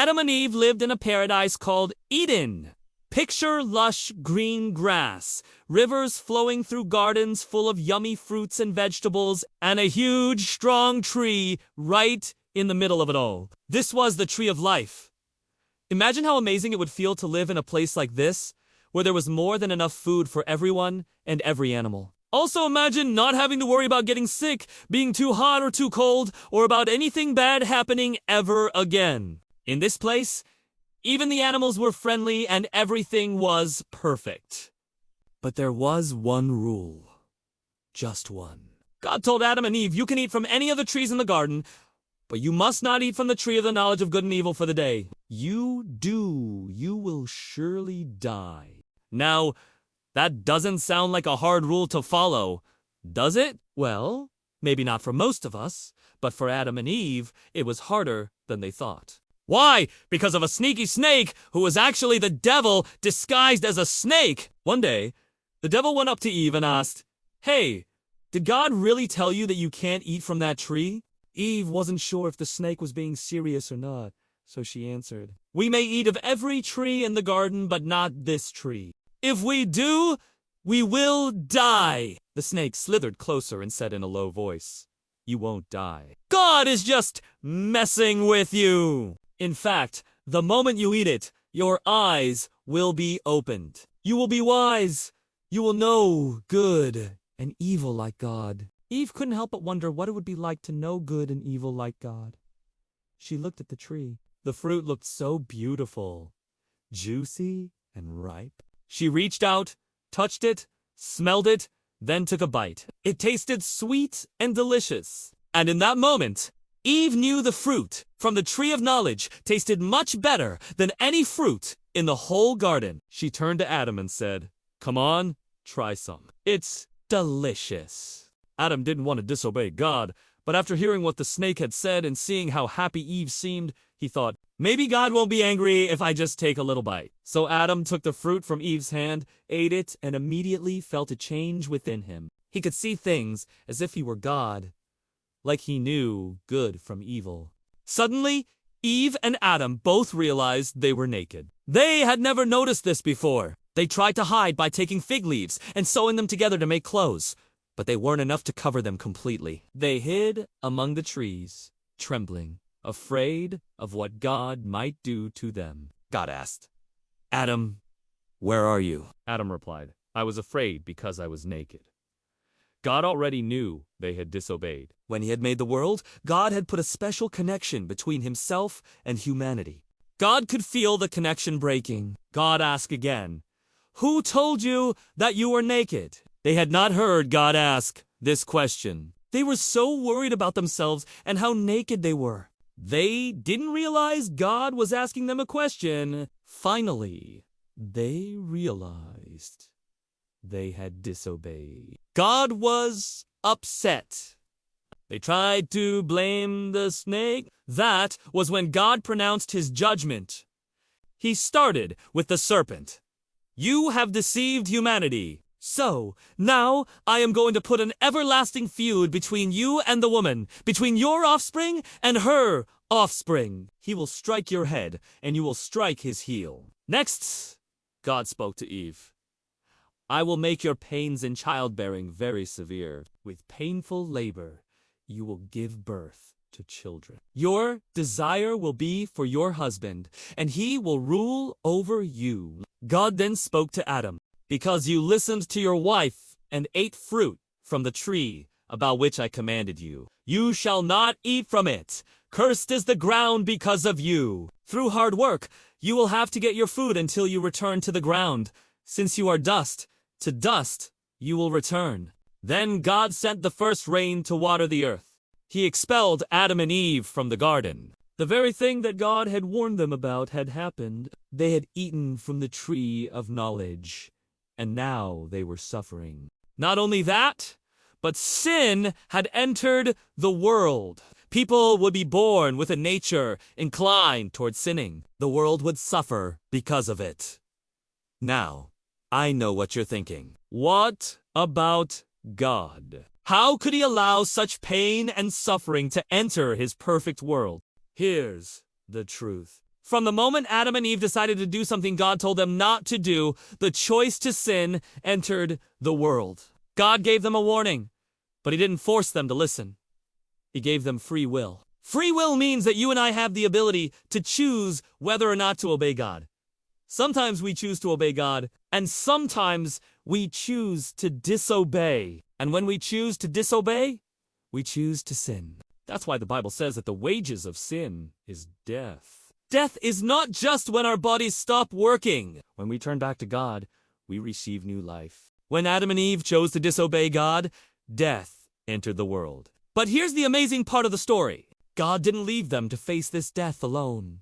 Adam and Eve lived in a paradise called Eden. Picture lush green grass, rivers flowing through gardens full of yummy fruits and vegetables, and a huge, strong tree right in the middle of it all. This was the tree of life. Imagine how amazing it would feel to live in a place like this, where there was more than enough food for everyone and every animal. Also imagine not having to worry about getting sick, being too hot or too cold, or about anything bad happening ever again. In this place, even the animals were friendly and everything was perfect. But there was one rule. Just one. God told Adam and Eve, you can eat from any of the trees in the garden, but you must not eat from the tree of the knowledge of good and evil for the day. You will surely die. Now, that doesn't sound like a hard rule to follow, does it? Well, maybe not for most of us, but for Adam and Eve, it was harder than they thought. Why? Because of a sneaky snake who was actually the devil disguised as a snake. One day, the devil went up to Eve and asked, "Hey, did God really tell you that you can't eat from that tree?" Eve wasn't sure if the snake was being serious or not, so she answered, "We may eat of every tree in the garden, but not this tree. If we do, we will die." The snake slithered closer and said in a low voice, "You won't die. God is just messing with you. In fact, the moment you eat it, your eyes will be opened. You will be wise. You will know good and evil like God." Eve couldn't help but wonder what it would be like to know good and evil like God. She looked at the tree. The fruit looked so beautiful, juicy and ripe. She reached out, touched it, smelled it, then took a bite. It tasted sweet and delicious. And in that moment, Eve knew the fruit from the tree of knowledge tasted much better than any fruit in the whole garden. She turned to Adam and said, "Come on, try some. It's delicious." Adam didn't want to disobey God, but after hearing what the snake had said and seeing how happy Eve seemed, he thought, maybe God won't be angry if I just take a little bite. So Adam took the fruit from Eve's hand, ate it, and immediately felt a change within him. He could see things as if he were God, like he knew good from evil. Suddenly, Eve and Adam both realized they were naked. They had never noticed this before. They tried to hide by taking fig leaves and sewing them together to make clothes, but they weren't enough to cover them completely. They hid among the trees, trembling, afraid of what God might do to them. God asked, "Adam, where are you?" Adam replied, "I was afraid because I was naked." God already knew they had disobeyed. When he had made the world, God had put a special connection between himself and humanity. God could feel the connection breaking. God asked again, "Who told you that you were naked?" They had not heard God ask this question. They were so worried about themselves and how naked they were. They didn't realize God was asking them a question. Finally, they realized they had disobeyed. God was upset. They tried to blame the snake. That was when God pronounced his judgment. He started with the serpent. "You have deceived humanity. So, now I am going to put an everlasting feud between you and the woman, between your offspring and her offspring. He will strike your head, and you will strike his heel." Next, God spoke to Eve. "I will make your pains in childbearing very severe. With painful labor, you will give birth to children. Your desire will be for your husband, and he will rule over you." God then spoke to Adam. "Because you listened to your wife and ate fruit from the tree about which I commanded you, you shall not eat from it. Cursed is the ground because of you. Through hard work, you will have to get your food until you return to the ground. Since you are dust, to dust you will return." Then God sent the first rain to water the earth. He expelled Adam and Eve from the garden. The very thing that God had warned them about had happened. They had eaten from the tree of knowledge, and now they were suffering. Not only that, but sin had entered the world. People would be born with a nature inclined toward sinning. The world would suffer because of it. Now, I know what you're thinking. What about God? How could he allow such pain and suffering to enter his perfect world? Here's the truth. From the moment Adam and Eve decided to do something God told them not to do, the choice to sin entered the world. God gave them a warning, but he didn't force them to listen. He gave them free will. Free will means that you and I have the ability to choose whether or not to obey God. Sometimes we choose to obey God, and sometimes we choose to disobey. And when we choose to disobey, we choose to sin. That's why the Bible says that the wages of sin is death. Death is not just when our bodies stop working. When we turn back to God, we receive new life. When Adam and Eve chose to disobey God, death entered the world. But here's the amazing part of the story. God didn't leave them to face this death alone.